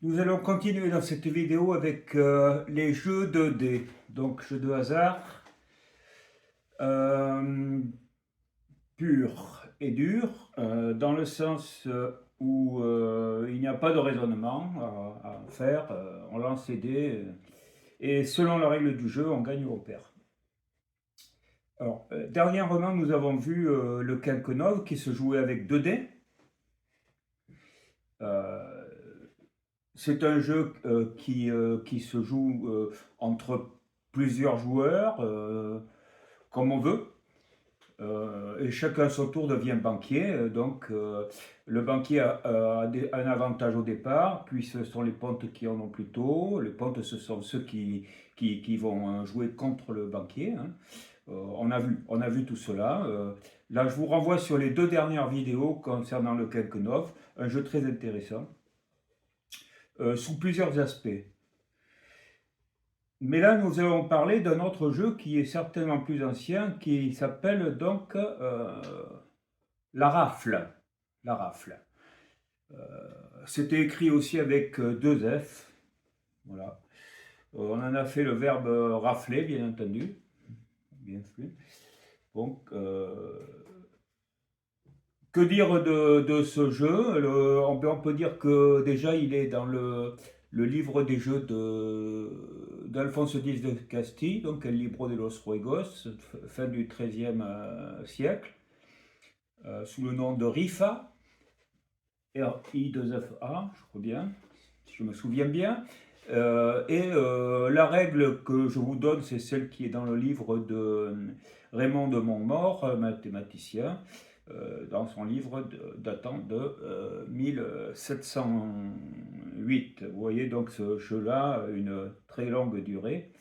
Nous allons continuer dans cette vidéo avec les jeux de dés, donc jeux de hasard euh, pur et dur, dans le sens où il n'y a pas de raisonnement à faire, on lance les dés et selon la règle du jeu, on gagne ou on perd. Alors, dernièrement, nous avons vu le Kenkenov qui se jouait avec 2 dés. Euh, C'est un jeu qui se joue entre plusieurs joueurs, comme on veut. Et chacun à son tour devient banquier. Le banquier a un avantage au départ, puis ce sont les pontes qui en ont plus tôt. Les pontes, ce sont ceux qui vont jouer contre le banquier, hein. On a vu tout cela. Là, je vous renvoie sur les 2 dernières vidéos concernant le Kelkenov, un jeu très intéressant, sous plusieurs aspects. Mais là, nous allons parler d'un autre jeu qui est certainement plus ancien, qui s'appelle donc la rafle. La rafle. C'était écrit aussi avec 2 F. Voilà. On en a fait le verbe rafler, bien entendu. Bien sûr. Donc, que dire de ce jeu? On peut dire que déjà il est dans le livre des jeux d'Alphonse X de Castille, donc El Libro de los Ruegos, fin du XIIIe siècle, sous le nom de Rifa, R-I-2-F-A, je crois bien, si je me souviens bien. La règle que je vous donne, c'est celle qui est dans le livre de Raymond de Montmort, mathématicien, dans son livre datant de 1708. Vous voyez donc ce jeu-là, une très longue durée.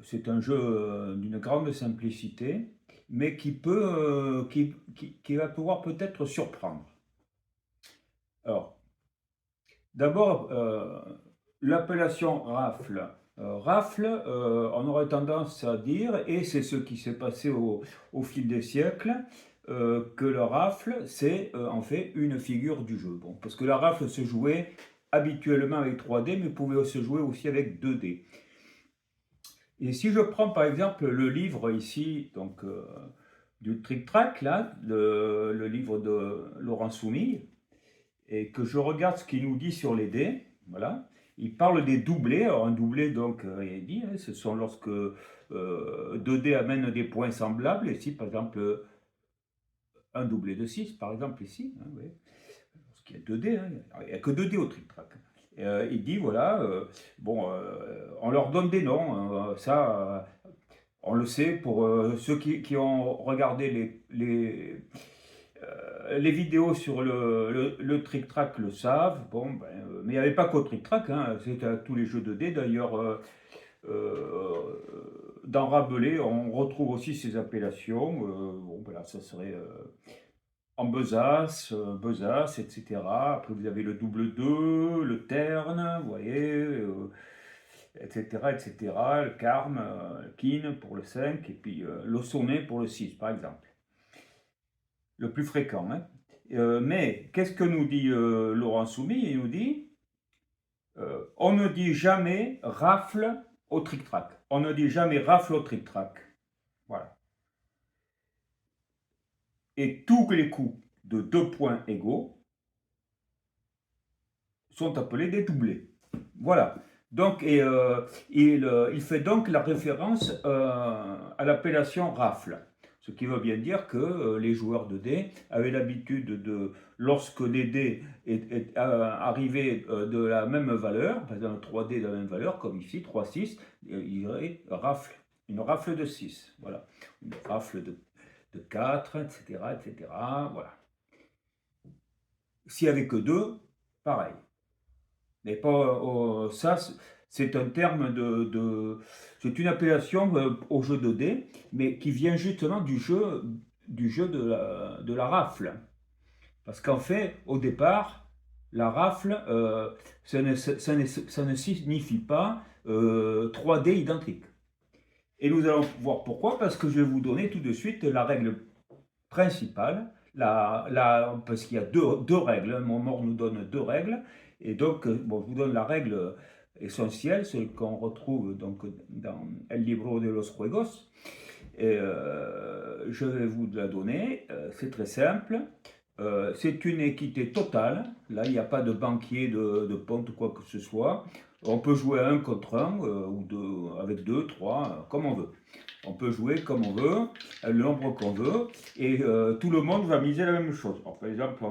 C'est un jeu d'une grande simplicité, mais qui va pouvoir peut-être surprendre. Alors, d'abord, l'appellation rafle. Rafle, on aurait tendance à dire, et c'est ce qui s'est passé au fil des siècles, que le rafle, c'est en fait une figure du jeu. Bon, parce que la rafle se jouait habituellement avec 3 dés, mais pouvait se jouer aussi avec 2 dés. Et si je prends par exemple le livre ici, donc du trick-track, là, le livre de Laurent Soumille, et que je regarde ce qu'il nous dit sur les dés, voilà, il parle des doublés. Alors un doublé, donc, il dit, hein, ce sont lorsque 2 dés amènent des points semblables. Ici, par exemple, un doublé de 6, par exemple, ici, hein, oui. Parce qu'il y a 2 dés, hein, il n'y a que 2 dés au trick-track. Il dit, voilà, bon, on leur donne des noms, hein, ça, on le sait pour ceux qui ont regardé les vidéos sur le trick-track le savent. Bon, ben, mais il n'y avait pas qu'au trick-track, hein, c'était à tous les jeux de dés. D'ailleurs, dans Rabelais, on retrouve aussi ces appellations. Bon, voilà, ça serait en besace, besace, etc. Après, vous avez le double 2, le terne, vous voyez, etc., etc. Le carme, le kin pour le 5, et puis le sonnet pour le 6, par exemple. Le plus fréquent, hein. Mais qu'est-ce que nous dit Laurent Soumy? Il nous dit on ne dit jamais rafle au trick-track. On ne dit jamais rafle au trick-track. Voilà. Et tous les coups de 2 points égaux sont appelés des doublés. Voilà. Donc, il fait donc la référence à l'appellation rafle. Ce qui veut bien dire que les joueurs de dés avaient l'habitude de, lorsque les dés arrivaient de la même valeur, par exemple 3 dés de la même valeur, comme ici, 3, 6, il y aurait une rafle de 6. Voilà. Une rafle de 4, etc., etc. Voilà. S'il n'y avait que 2, pareil. Mais pas ça, c'est un terme c'est une appellation au jeu de dés, mais qui vient justement du jeu de la rafle. Parce qu'en fait, au départ, la rafle, ça ne signifie pas 3 dés identiques. Et nous allons voir pourquoi, parce que je vais vous donner tout de suite la règle principale, parce qu'il y a deux règles, hein. Montmort nous donne deux règles, et donc, bon, je vous donne la règle essentielle, celle qu'on retrouve donc dans El Libro de los Juegos, et je vais vous la donner, c'est très simple. C'est une équité totale. Là, il n'y a pas de banquier, de ponte ou quoi que ce soit. On peut jouer un contre un, ou deux, avec deux, trois, comme on veut. On peut jouer comme on veut, le nombre qu'on veut, et tout le monde va miser la même chose. Alors, par exemple,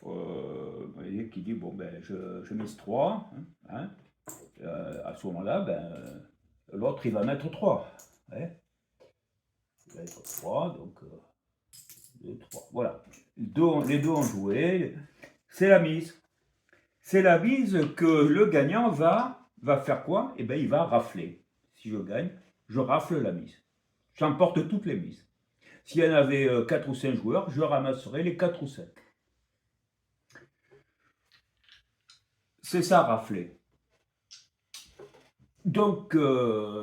vous voyez, qui dit, bon, ben, je mise 3, hein, à ce moment-là, ben, l'autre, il va mettre 3. Ouais. Il va être 3, donc 2, 3. Voilà. Les deux ont joué. C'est la mise. C'est la mise que le gagnant va faire quoi? Eh bien, il va rafler. Si je gagne, je rafle la mise. J'emporte toutes les mises. S'il y en avait 4 ou 5 joueurs, je ramasserai les 4 ou 5. C'est ça, rafler. Donc,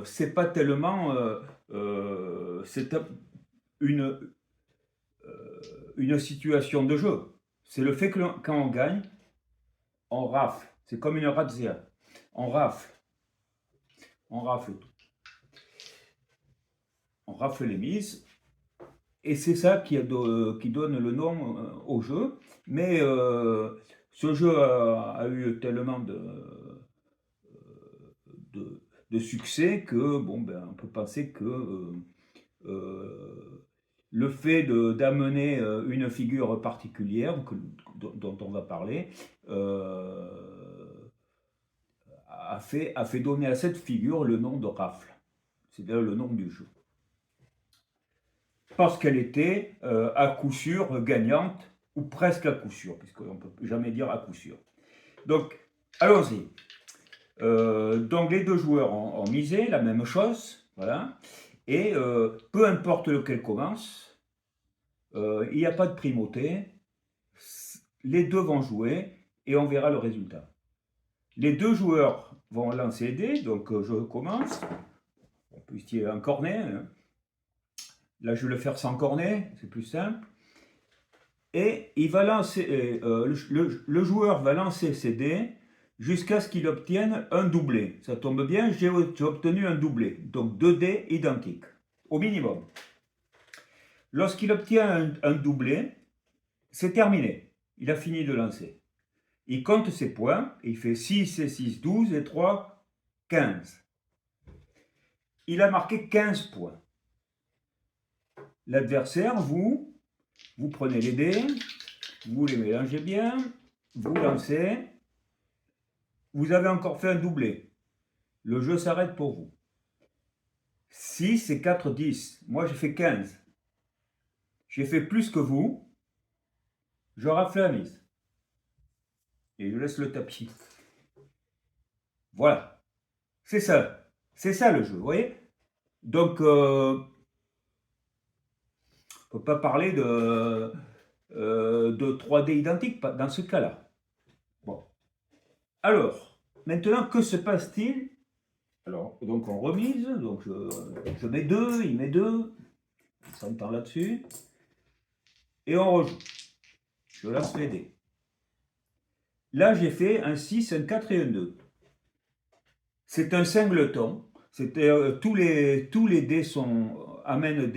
c'est pas tellement... c'est une situation de jeu. C'est le fait que quand on gagne, on rafle. C'est comme une razzia. On rafle. On rafle tout. On rafle les mises. Et c'est ça qui donne le nom au jeu. Mais ce jeu a eu tellement de succès que, bon, ben, on peut penser que le fait d'amener une figure particulière dont on va parler a fait donner à cette figure le nom de rafle. C'est d'ailleurs le nom du jeu. Parce qu'elle était à coup sûr gagnante, ou presque à coup sûr, puisqu'on ne peut jamais dire à coup sûr. Donc, allons-y. Donc, les deux joueurs ont misé la même chose, voilà. Et peu importe lequel commence, il n'y a pas de primauté. Les deux vont jouer et on verra le résultat. Les deux joueurs vont lancer les dés, donc je commence. On peut utiliser un cornet, hein. Là, je vais le faire sans cornet, c'est plus simple. Et il va lancer, le joueur va lancer ses dés jusqu'à ce qu'il obtienne un doublé. Ça tombe bien, j'ai obtenu un doublé. Donc 2 dés identiques, au minimum. Lorsqu'il obtient un doublé, c'est terminé. Il a fini de lancer. Il compte ses points, il fait 6 et 6, 12 et 3, 15. Il a marqué 15 points. L'adversaire, vous prenez les dés, vous les mélangez bien, vous lancez, vous avez encore fait un doublé. Le jeu s'arrête pour vous. 6 et 4, 10. Moi, j'ai fait 15. J'ai fait plus que vous. Je rafle la mise. Et je laisse le tapis. Voilà. C'est ça. C'est ça le jeu, vous voyez? Donc, on ne peut pas parler de 3D identiques dans ce cas-là. Bon. Alors, maintenant, que se passe-t-il? Alors, donc on remise, donc je mets 2, il met 2, on s'entend là-dessus, et on rejoue. Je lance les dés. Là, j'ai fait un 6, un 4 et un 2. C'est un singleton. Tous les dés amènent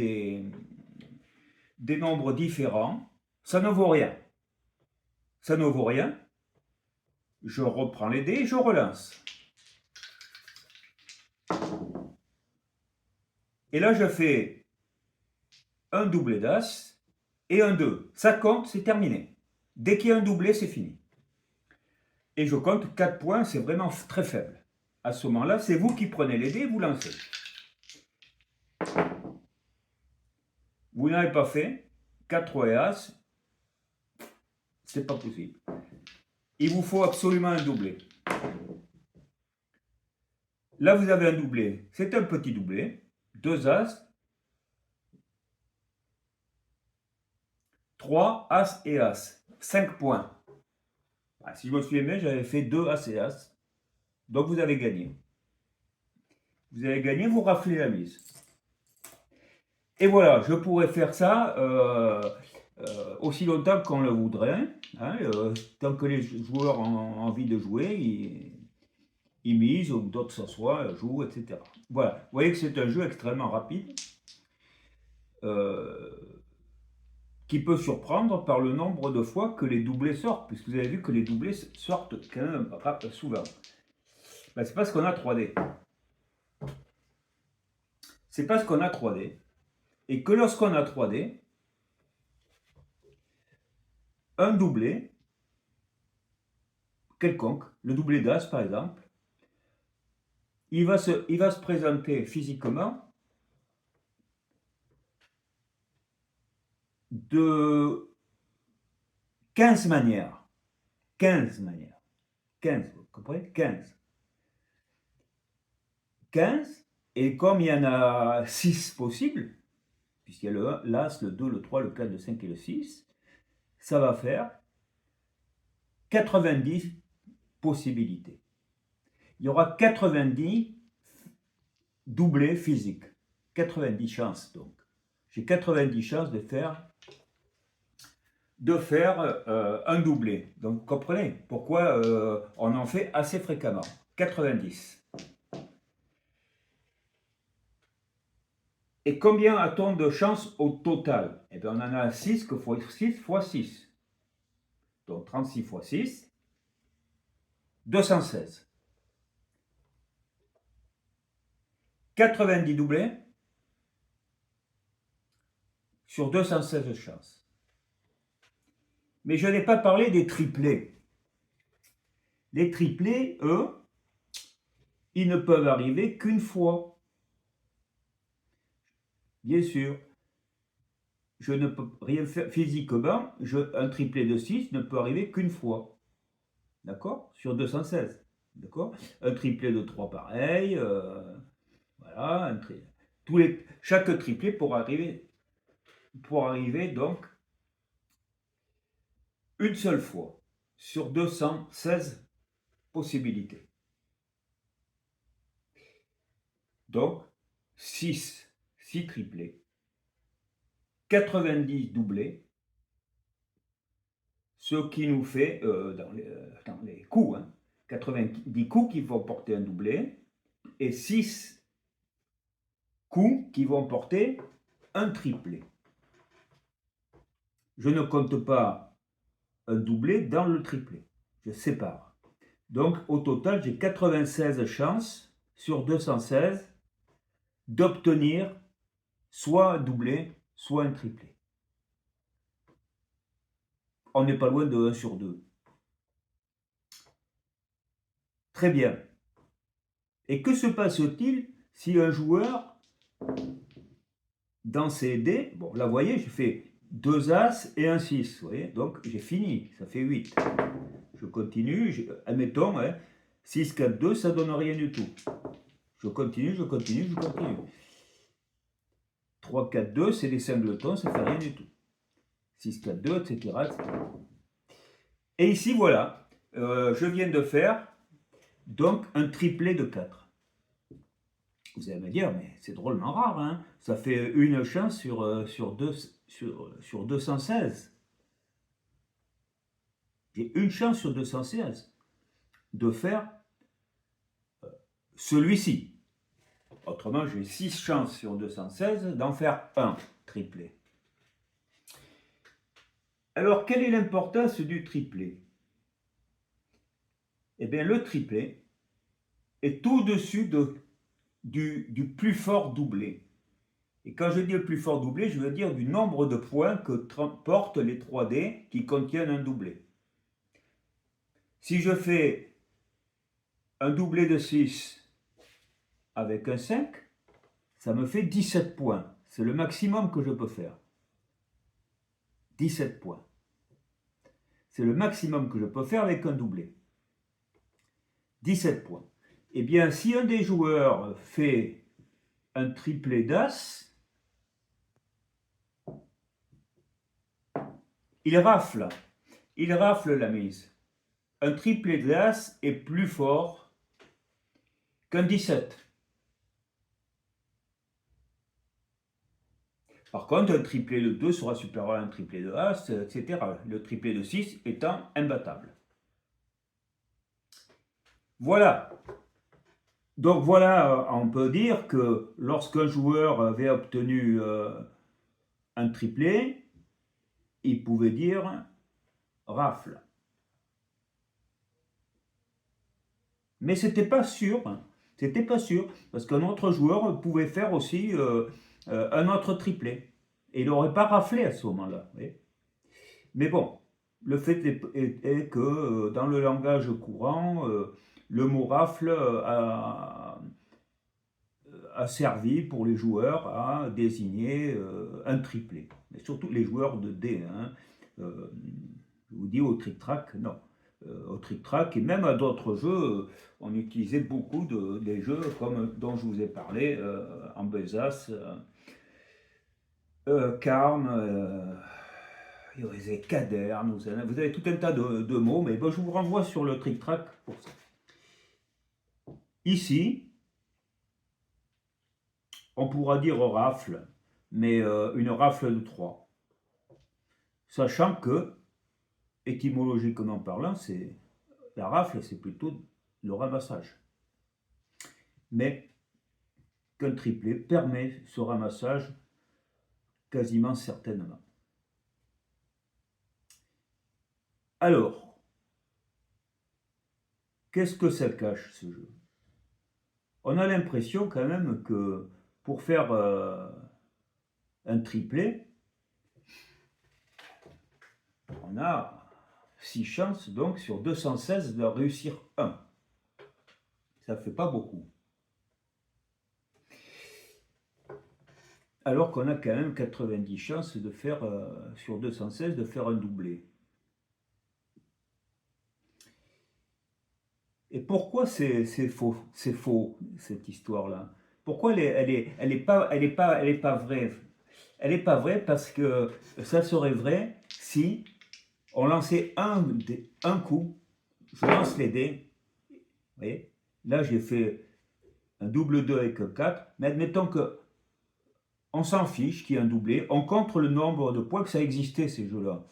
des nombres différents. Ça ne vaut rien. Ça ne vaut rien. Je reprends les dés et je relance. Et là, je fais un doublé d'as et un 2. Ça compte, c'est terminé. Dès qu'il y a un doublé, c'est fini. Et je compte 4 points, c'est vraiment très faible. À ce moment-là, c'est vous qui prenez les dés et vous lancez. Vous n'avez pas fait 4 3 et as, c'est pas possible. Il vous faut absolument un doublé. Là, vous avez un doublé. C'est un petit doublé. 2 as, 3 as et as. 5 points. Ah, si je me souviens bien, j'avais fait 2 as et as. Donc vous avez gagné. Vous avez gagné, vous raflez la mise. Et voilà, je pourrais faire ça aussi longtemps qu'on le voudrait, hein, tant que les joueurs ont envie de jouer, ils misent, ou d'autres s'assoient, jouent, etc. Voilà, vous voyez que c'est un jeu extrêmement rapide, qui peut surprendre par le nombre de fois que les doublés sortent, puisque vous avez vu que les doublés sortent quand même souvent. Ben, c'est parce qu'on a 3D. C'est parce qu'on a 3D, et que lorsqu'on a 3D, un doublé, quelconque, le doublé d'As par exemple, il va se présenter physiquement de 15 manières. 15 manières. 15, vous comprenez? 15. 15, et comme il y en a 6 possibles, puisqu'il y a le 1, l'As, le 2, le 3, le 4, le 5 et le 6, ça va faire 90 possibilités. Il y aura 90 doublés physiques. 90 chances donc. J'ai 90 chances de faire un doublé. Donc vous comprenez pourquoi on en fait assez fréquemment. 90. Et combien a-t-on de chances au total? Eh bien, on en a 6 que fois 6 fois 6. Donc 36 fois 6, 216. 90 doublés sur 216 chances. Mais je n'ai pas parlé des triplés. Les triplés, eux, ils ne peuvent arriver qu'une fois. Bien sûr, je ne peux rien faire physiquement, un triplé de 6 ne peut arriver qu'une fois. D'accord? Sur 216. D'accord? Un triplé de 3 pareil. Voilà. Chaque triplé pour arriver donc une seule fois sur 216 possibilités. Donc 6 triplés, 90 doublés, ce qui nous fait, dans les coups, 90 coups qui vont porter un doublé, et 6 coups qui vont porter un triplé. Je ne compte pas un doublé dans le triplé, je sépare. Donc au total, j'ai 96 chances sur 216 d'obtenir soit un doublé, soit un triplé. On n'est pas loin de 1 sur 2. Très bien. Et que se passe-t-il si un joueur, dans ses dés, bon là vous voyez, j'ai fait 2 As et un 6, vous voyez, donc j'ai fini, ça fait 8. Je continue, admettons, 6, 4, 2, ça donne rien du tout. Je continue. 3, 4, 2, c'est des singletons, ça fait rien du tout. 6, 4, 2, etc. Et ici, voilà, je viens de faire donc un triplé de 4. Vous allez me dire, mais c'est drôlement rare, hein? Ça fait une chance sur 216. J'ai une chance sur 216 de faire celui-ci. Autrement, j'ai 6 chances sur 216 d'en faire un triplé. Alors, quelle est l'importance du triplé? Eh bien, le triplé est au-dessus du plus fort doublé. Et quand je dis le plus fort doublé, je veux dire du nombre de points que portent les 3D qui contiennent un doublé. Si je fais un doublé de 6 avec un 5, ça me fait 17 points. C'est le maximum que je peux faire. 17 points. C'est le maximum que je peux faire avec un doublé. 17 points. Eh bien, si un des joueurs fait un triplé d'As, il rafle la mise. Un triplé d'As est plus fort qu'un 17. Par contre, un triplé de 2 sera supérieur à un triplé de As, etc. Le triplé de 6 étant imbattable. Voilà. Donc voilà, on peut dire que lorsqu'un joueur avait obtenu un triplé, il pouvait dire rafle. Mais c'était pas sûr, hein. C'était pas sûr, parce qu'un autre joueur pouvait faire aussi un autre triplé. Et il n'aurait pas raflé à ce moment-là. Mais bon, le fait est que dans le langage courant, le mot rafle a servi pour les joueurs à désigner un triplé. Mais surtout les joueurs de D. Hein. Je vous dis au trick-track, non. Au trick-track et même à d'autres jeux, on utilisait beaucoup des jeux comme dont je vous ai parlé, en besace, Carme, il y avait Caderne, vous avez tout un tas de mots, mais bon, je vous renvoie sur le trick-track pour ça. Ici, on pourra dire rafle, mais une rafle de 3. Sachant que, étymologiquement parlant, la rafle, c'est plutôt le ramassage. Mais qu'un triplé permet ce ramassage quasiment certainement. Alors, qu'est-ce que ça cache ce jeu? On a l'impression quand même que pour faire un triplé, on a 6 chances donc sur 216 de réussir 1. Ça ne fait pas beaucoup. Alors qu'on a quand même 90 chances de faire, sur 216, de faire un doublé. Et pourquoi c'est faux, cette histoire-là? Pourquoi elle est pas vraie? Elle n'est pas vraie parce que ça serait vrai si on lançait un coup, je lance les dés, vous voyez, là j'ai fait un double 2 avec 4, mais admettons que on s'en fiche qu'il y ait un doublé, on compte le nombre de points que ça existait ces jeux-là.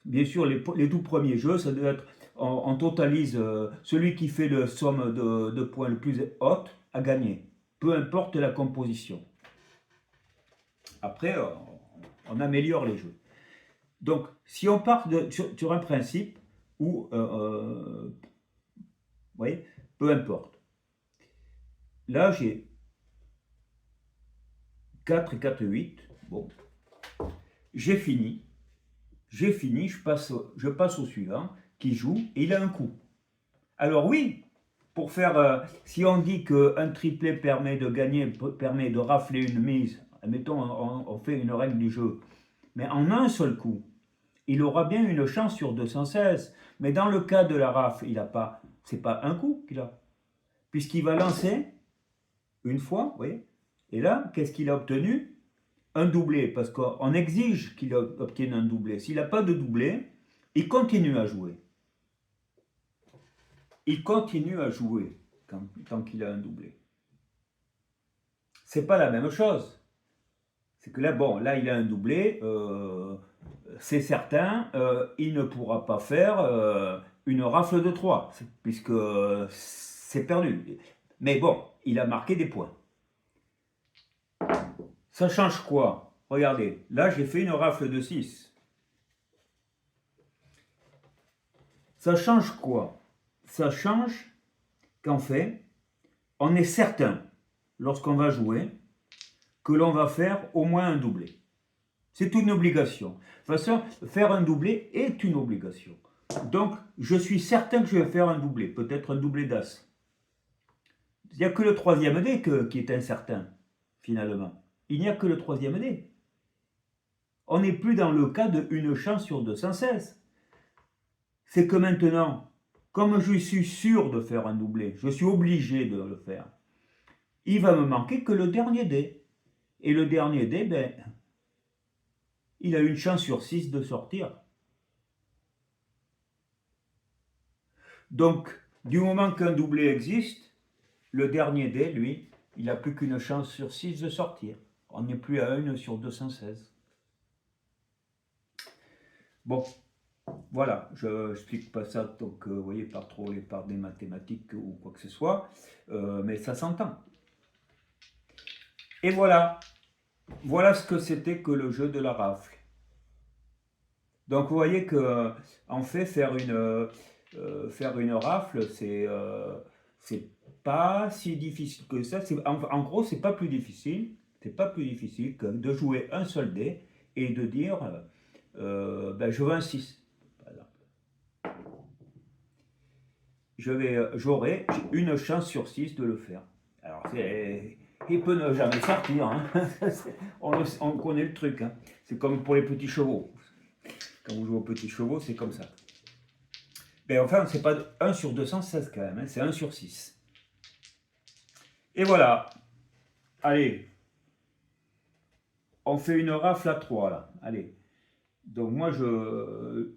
Bien sûr, les tout premiers jeux, ça doit être, on totalise, celui qui fait le somme de points le plus haute a gagné, peu importe la composition. Après, on améliore les jeux. Donc, si on part sur un principe où, vous voyez, peu importe. Là, j'ai 4 et 4, 8. Bon, j'ai fini. Je passe au suivant qui joue et il a un coup. Alors oui, pour faire, si on dit qu'un triplé permet de gagner, permet de rafler une mise, admettons, on fait une règle du jeu, mais en un seul coup, il aura bien une chance sur 216. Mais dans le cas de la rafle, c'est pas un coup qu'il a, puisqu'il va lancer une fois, vous voyez, et là, qu'est-ce qu'il a obtenu? Un doublé, parce qu'on exige qu'il obtienne un doublé. S'il n'a pas de doublé, il continue à jouer. Il continue à jouer tant qu'il a un doublé. C'est pas la même chose. C'est que là, bon, là il a un doublé, c'est certain, il ne pourra pas faire une rafle de 3, puisque c'est perdu. Mais bon, il a marqué des points. Ça change quoi? Regardez, là j'ai fait une rafle de 6. Ça change quoi? Ça change qu'en fait, on est certain, lorsqu'on va jouer, que l'on va faire au moins un doublé. C'est une obligation. De toute façon, faire un doublé est une obligation. Donc, je suis certain que je vais faire un doublé, peut-être un doublé d'As. Il n'y a que le troisième dé qui est incertain, finalement. Il n'y a que le troisième dé. On n'est plus dans le cas de une chance sur 216. C'est que maintenant, comme je suis sûr de faire un doublé, je suis obligé de le faire, il va me manquer que le dernier dé. Et le dernier dé, ben, il a une chance sur 6 de sortir. Donc, du moment qu'un doublé existe, le dernier dé, lui, il n'a plus qu'une chance sur 6 de sortir. On n'est plus à 1 sur 216. Bon, voilà, je n'explique pas ça, donc vous voyez, par trop les parts des mathématiques ou quoi que ce soit, mais ça s'entend. Et voilà, voilà ce que c'était que le jeu de la rafle. Donc vous voyez que en fait faire une rafle, c'est pas si difficile que ça. En gros, c'est pas plus difficile. C'est pas plus difficile que de jouer un seul dé et de dire ben, je veux un 6. Par exemple. J'aurai une chance sur 6 de le faire. Alors il peut ne jamais sortir. Hein. On connaît le truc. Hein. C'est comme pour les petits chevaux. Quand vous jouez aux petits chevaux, c'est comme ça. Mais enfin, c'est pas 1 sur 216 quand même, hein, c'est 1 sur 6. Et voilà. Allez. On fait une rafle à 3 là. Allez. Donc moi, je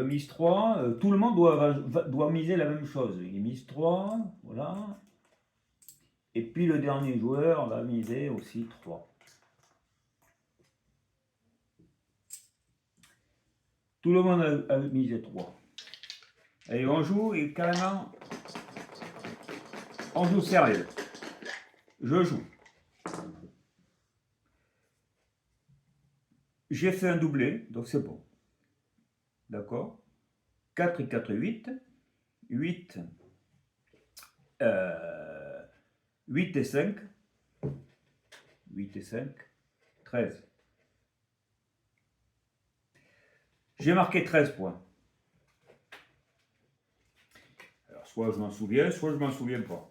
mise 3. Tout le monde doit miser la même chose. Il mise 3. Voilà. Et puis le dernier joueur va miser aussi 3. Tout le monde a misé 3. Allez, on joue et carrément, on joue sérieux. Je joue. J'ai fait un doublé, donc c'est bon. D'accord? 4 et 4, 8. 8, 8 et 5. 8 et 5, 13. J'ai marqué 13 points. Alors, soit je m'en souviens, soit je m'en souviens pas.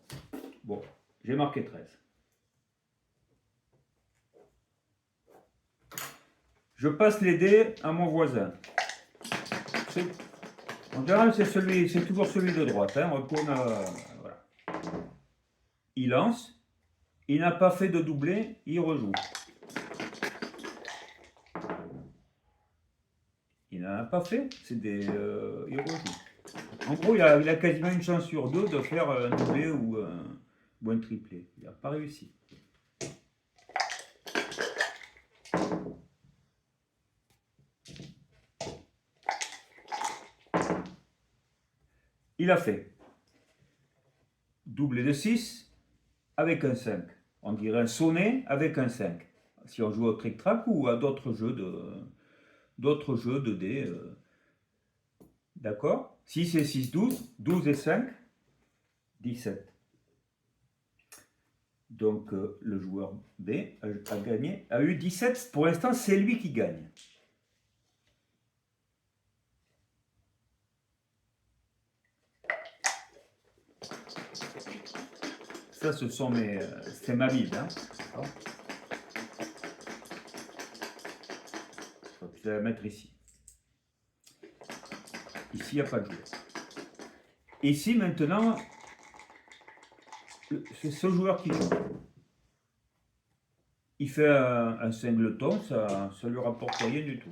Bon, j'ai marqué 13. Je passe les dés à mon voisin. En général, c'est toujours celui de droite. Hein. On retourne voilà. Il lance. Il n'a pas fait de doublé, il rejoue. Il n'en a pas fait, il rejoue. En gros, il a quasiment une chance sur 2 de faire un doublé ou un triplé. Il n'a pas réussi. Il a fait doublé de 6 avec un 5. On dirait un sonnet avec un 5. Si on joue au trick-track ou à d'autres jeux de dés. D'accord? 6 et 6, 12. 12 et 5, 17. Donc le joueur B a gagné, a eu 17. Pour l'instant, c'est lui qui gagne. Ça, c'est ma Bible. Hein. Je vais la mettre ici. Ici, il n'y a pas de joueur. Ici, maintenant, c'est ce joueur qui joue. Il fait un singleton, ça ne lui rapporte rien du tout.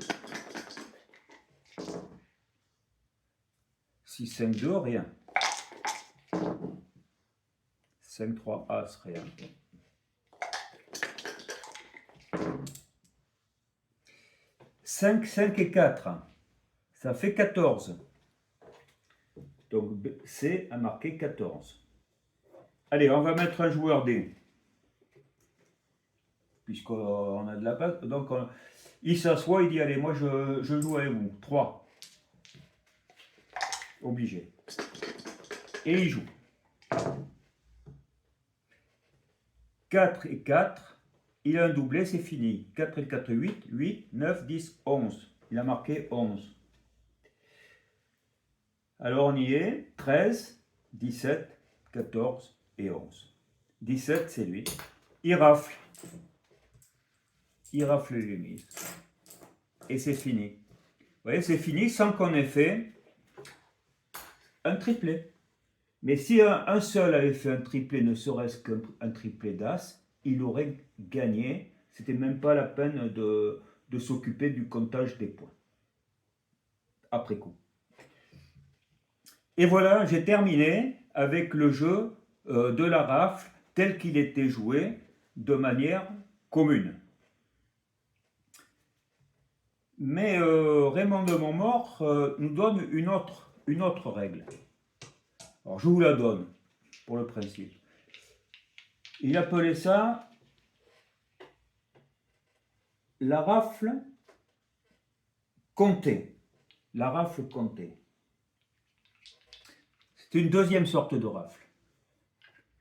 6, 5, 2, rien. 5, 3, As, rien. 5, 5 et 4, ça fait 14. Donc C a marqué 14. Allez, on va mettre un joueur D. Puisqu'on a de la base. Donc il s'assoit, il dit allez, moi je joue avec vous. 3. Obligé. Et il joue. 4 et 4. Il a un doublé, c'est fini. 4 et 4, 8. 8, 9, 10, 11. Il a marqué 11. Alors on y est. 13, 17, 14 et 11. 17, c'est lui. Il rafle. Il rafle les mises. Et c'est fini. Vous voyez, c'est fini sans qu'on ait fait un triplé. Mais si un seul avait fait un triplé, ne serait-ce qu'un triplé d'As, il aurait gagné. C'était même pas la peine de s'occuper du comptage des points. Après coup. Et voilà, j'ai terminé avec le jeu de la rafle tel qu'il était joué de manière commune. Mais Raymond de Montmort nous donne une autre règle. Alors je vous la donne pour le principe. Il appelait ça la rafle comptée. La rafle comptée. C'est une deuxième sorte de rafle.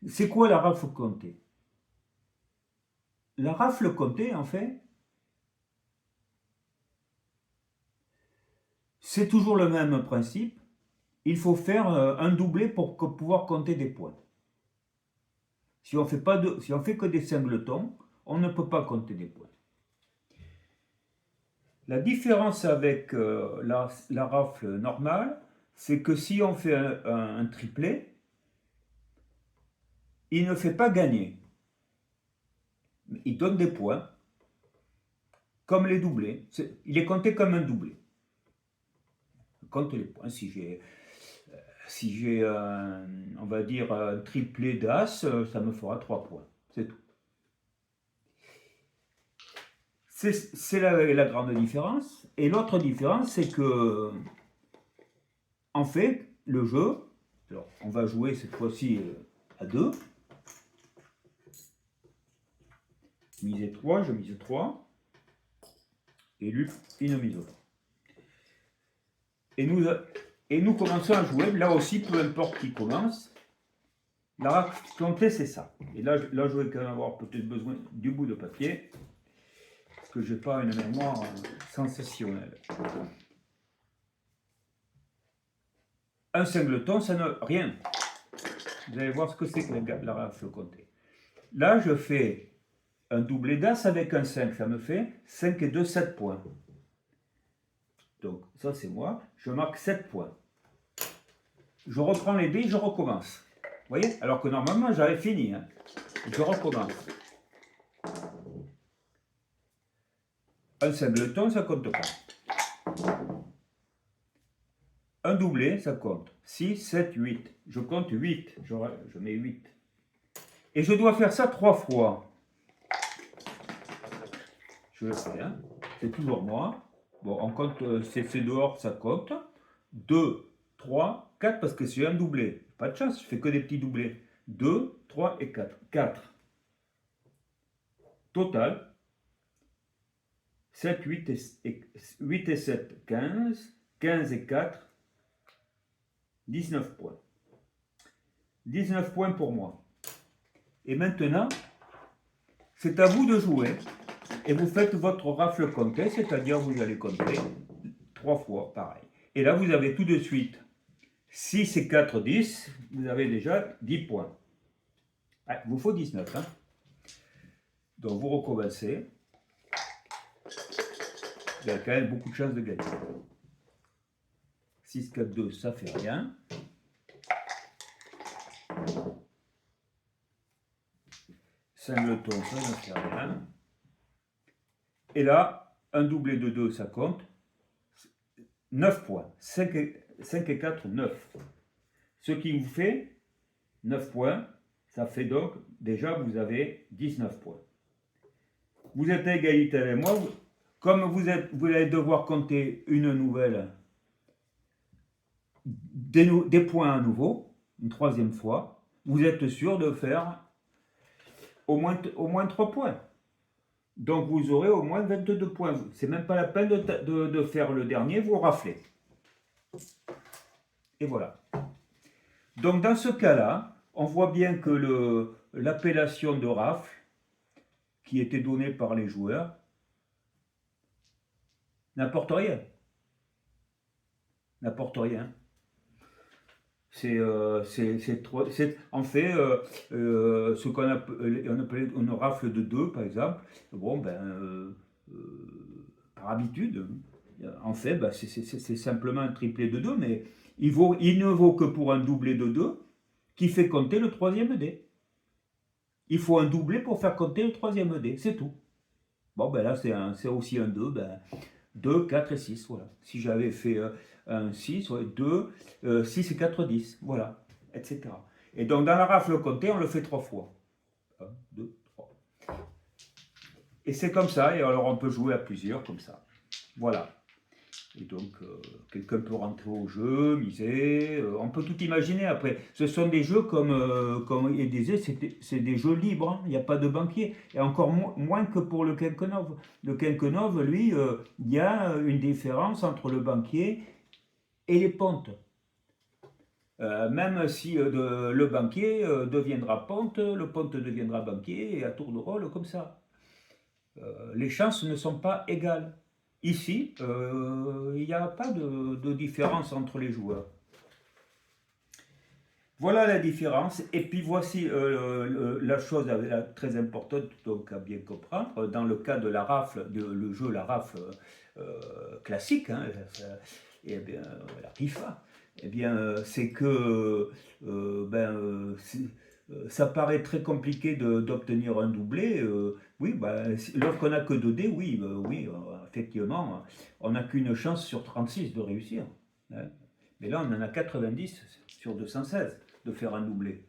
C'est quoi la rafle comptée? La rafle comptée, en fait, c'est toujours le même principe. Il faut faire un doublé pour pouvoir compter des points. Si on fait que des singletons, on ne peut pas compter des points. La différence avec la rafle normale, c'est que si on fait un triplet, il ne fait pas gagner. Il donne des points, comme les doublés. Il est compté comme un doublé. Je compte les points. Si j'ai on va dire, un triplet d'As, ça me fera 3 points. C'est tout. C'est la grande différence. Et l'autre différence, c'est que, en fait, le jeu, alors on va jouer cette fois-ci à 2. Miser 3, je mise 3. Et lui, il ne mise pas. Et nous commençons à jouer. Là aussi, peu importe qui commence. La rafle comptée, c'est ça. Et là, je vais quand même avoir peut-être besoin du bout de papier. Parce que je n'ai pas une mémoire sensationnelle. Un singleton, ça ne... rien. Vous allez voir ce que c'est que la rafle comptée. Là, je fais un doublé d'As avec un 5. Ça me fait 5 et 2, 7 points. Donc, ça, c'est moi. Je marque 7 points. Je reprends les dés, je recommence. Vous voyez? Alors que normalement, j'avais fini. Hein. Je recommence. Un singleton, ça compte pas. Un doublé, ça compte. 6, 7, 8. Je compte 8. Je mets 8. Et je dois faire ça 3 fois. Je le fais. Hein. C'est toujours moi. Bon, on compte, c'est dehors, ça compte. 2, 3, 4, parce que c'est un doublé. Pas de chance, je fais que des petits doublés. 2, 3 et 4. 4. Total. 7, 8 et 7, 15. 15 et 4, 19 points. 19 points pour moi. Et maintenant, c'est à vous de jouer. Et vous faites votre rafle comptée, c'est-à-dire vous allez compter 3 fois, pareil. Et là, vous avez tout de suite 6 et 4, 10. Vous avez déjà 10 points. Ah, il vous faut 19. Hein. Donc, vous recommencez. Vous avez quand même beaucoup de chances de gagner. 6, 4, 2, ça fait rien. Singleton, ça ne fait rien. Et là, un doublé de 2, ça compte. 9 points. 5 et 4, 9. Ce qui vous fait 9 points. Ça fait donc, déjà, vous avez 19 points. Vous êtes à égalité avec moi. Comme vous allez devoir compter une nouvelle, des points à nouveau, une troisième fois, vous êtes sûr de faire au moins 3 points. Donc vous aurez au moins 22 points. C'est même pas la peine de faire le dernier, vous raflez. Et voilà. Donc dans ce cas-là, on voit bien que l'appellation de rafle, qui était donnée par les joueurs, n'apporte rien. N'apporte rien. C'est en fait ce qu'on appelait une rafle de 2 par exemple. Bon par habitude, en fait c'est simplement un triplet de 2, mais il ne vaut que pour un doublé de 2 qui fait compter le troisième dé. Il faut un doublé pour faire compter le troisième dé, c'est tout. Bon ben là c'est aussi un 2, 2, 4 et 6, voilà. Si j'avais fait un 6, 2, 6 et 4, 10, voilà, etc. Et donc dans la rafle comptée, on le fait 3 fois. 1, 2, 3. Et c'est comme ça, et alors on peut jouer à plusieurs comme ça. Voilà. Et donc, quelqu'un peut rentrer au jeu, miser, on peut tout imaginer après. Ce sont des jeux comme il disait, c'est des jeux libres, hein. Il n'y a pas de banquier. Et encore moins que pour le Kenkenov. Le Kenkenov, lui, il y a une différence entre le banquier et les pontes. Même si le banquier deviendra ponte, le ponte deviendra banquier, et à tour de rôle comme ça. Les chances ne sont pas égales. Ici, il n'y a pas de différence entre les joueurs. Voilà la différence. Et puis voici la chose très importante donc, à bien comprendre. Dans le cas de la rafle, le jeu la rafle classique, hein, et bien, la rifa, eh bien, c'est que ça paraît très compliqué d'obtenir un doublé. Oui, lorsqu'on n'a que 2 dés, oui, oui effectivement, on n'a qu'une chance sur 36 de réussir. Hein. Mais là, on en a 90 sur 216 de faire un doublé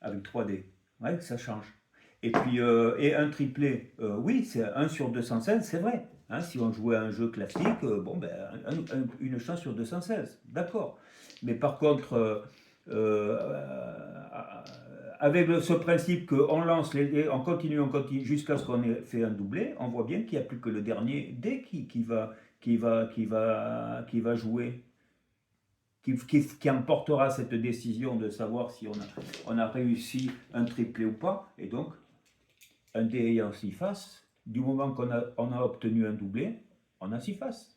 avec 3 dés. Ouais, ça change. Et puis, et un triplé, oui, c'est 1 sur 216, c'est vrai. Hein, si on jouait à un jeu classique, une chance sur 216, d'accord. Mais par contre, avec ce principe qu'on lance les dés, on continue jusqu'à ce qu'on ait fait un doublé, on voit bien qu'il n'y a plus que le dernier dé qui va jouer, qui emportera cette décision de savoir si on a réussi un triplé ou pas. Et donc, un dé ayant 6 faces, du moment qu'on a obtenu un doublé, on a 6 faces.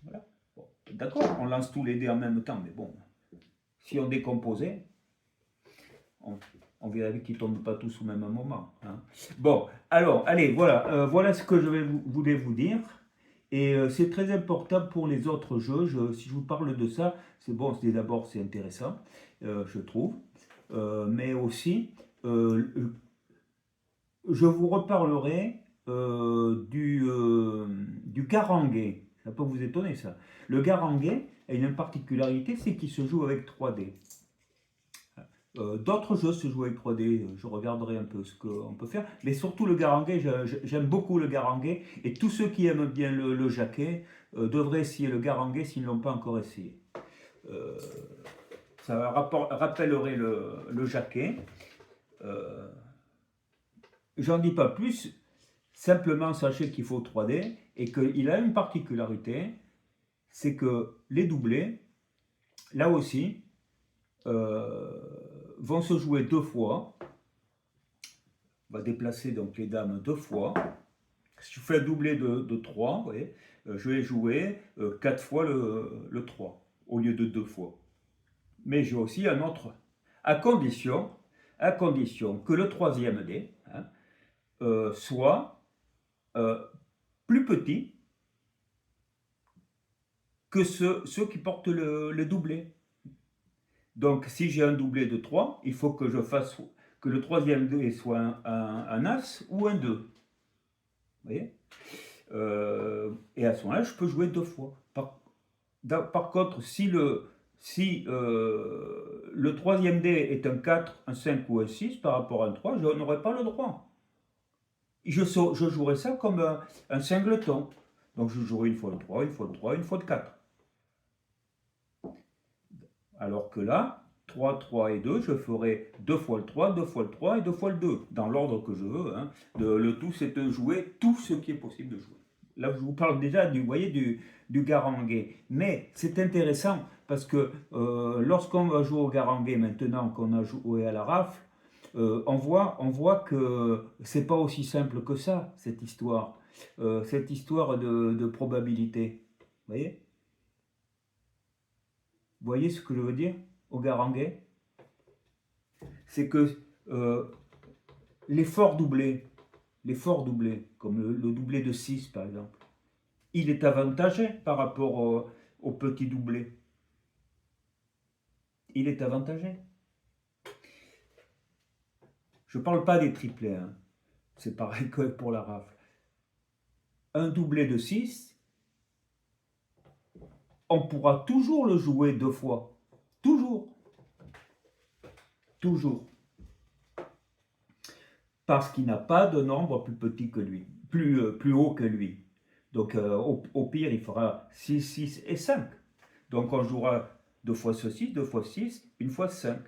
Voilà. Bon, d'accord, on lance tous les dés en même temps, mais bon, si on décomposait, on verrait qu'ils ne tombent pas tous au même moment. Hein. Bon, alors, allez, voilà, voilà ce que je voulais vous dire. Et c'est très important pour les autres jeux. Si je vous parle de ça, c'est bon, d'abord c'est intéressant, je trouve. Mais aussi, je vous reparlerai du garanguet. Ça peut vous étonner ça. Le garanguet a une particularité, c'est qu'il se joue avec 3 dés. D'autres jeux se jouent avec 3D, je regarderai un peu ce qu'on peut faire, mais surtout le garanguet, j'aime beaucoup le garanguet, et tous ceux qui aiment bien le jaquet devraient essayer le garanguet s'ils ne l'ont pas encore essayé. Ça rappellerait le jaquet. J'en dis pas plus, simplement sachez qu'il faut 3D, et qu'il a une particularité, c'est que les doublés, là aussi, vont se jouer 2 fois. On va déplacer donc les dames 2 fois. Si je fais un doublé de 3, vous voyez, je vais jouer 4 fois le 3 au lieu de 2 fois. Mais j'ai aussi un autre, à condition que le troisième dé soit plus petit que ceux qui portent le doublé. Donc, si j'ai un doublé de 3, il faut que je fasse que le troisième dé soit un As ou un 2. Vous voyez et à ce moment-là, je peux jouer 2 fois. Par contre, si le troisième dé est un 4, un 5 ou un 6 par rapport à un 3, je n'aurai pas le droit. Je jouerai ça comme un singleton. Donc, je jouerai une fois le 3, une fois le 3, une fois le 4. Alors que là, 3, 3 et 2, je ferai 2 fois le 3, 2 fois le 3 et 2 fois le 2, dans l'ordre que je veux. Hein. Le tout, c'est de jouer tout ce qui est possible de jouer. Là, je vous parle déjà du garanguet. Mais c'est intéressant parce que lorsqu'on va jouer au garanguet, maintenant qu'on a joué à la rafle, on voit que c'est pas aussi simple que ça, cette histoire de probabilité. Vous voyez? Vous voyez ce que je veux dire au garanguet? C'est que les forts doublés, comme le doublé de 6 par exemple, il est avantagé par rapport au petit doublé. Il est avantagé. Je ne parle pas des triplés, hein. C'est pareil que pour la rafle. Un doublé de 6, on pourra toujours le jouer 2 fois. Toujours. Toujours. Parce qu'il n'a pas de nombre plus petit que lui. plus haut que lui. Donc au pire, il fera 6, 6 et 5. Donc on jouera 2 fois ce 6, 2 fois 6, une fois 5.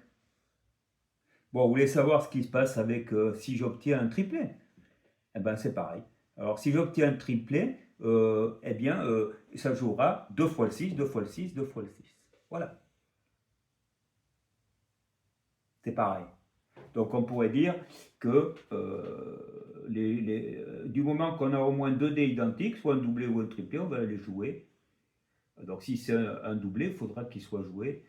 Bon, vous voulez savoir ce qui se passe avec si j'obtiens un triplé? Eh bien, c'est pareil. Alors, si j'obtiens un triplé, eh bien, ça jouera 2 fois le 6, 2 fois le 6, 2 fois le 6. Voilà. C'est pareil. Donc, on pourrait dire que du moment qu'on a au moins 2 dés identiques, soit un doublé ou un triplé, on va les jouer. Donc, si c'est un doublé, il faudra qu'il soit joué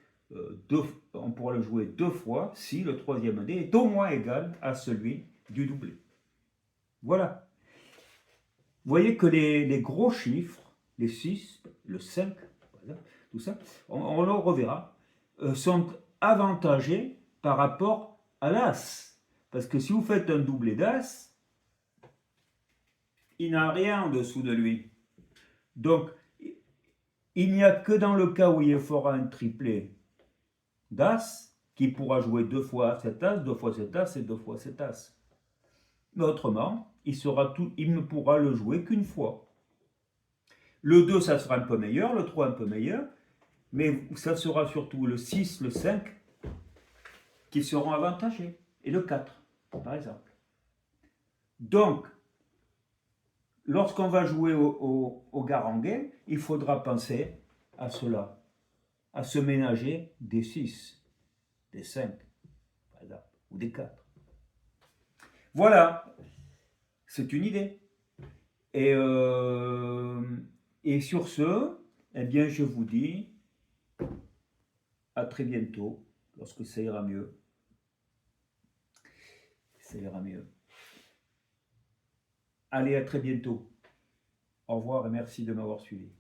on pourra le jouer 2 fois si le troisième dé est au moins égal à celui du doublé. Voilà. Vous voyez que les gros chiffres, les 6, le 5, voilà, tout ça, on le reverra, sont avantagés par rapport à l'As. Parce que si vous faites un doublé d'As, il n'a rien en dessous de lui. Donc, il n'y a que dans le cas où il fera un triplé d'As qui pourra jouer 2 fois cet As, 2 fois cet As et 2 fois cet As. Mais autrement, il ne pourra le jouer qu'une fois. Le 2, ça sera un peu meilleur, le 3 un peu meilleur, mais ça sera surtout le 6, le 5 qui seront avantagés, et le 4, par exemple. Donc, lorsqu'on va jouer au garanguin, il faudra penser à cela, à se ménager des 6, des 5, par exemple, ou des 4. Voilà, c'est une idée. Et sur ce, eh bien, je vous dis à très bientôt, lorsque ça ira mieux. Ça ira mieux. Allez, à très bientôt. Au revoir et merci de m'avoir suivi.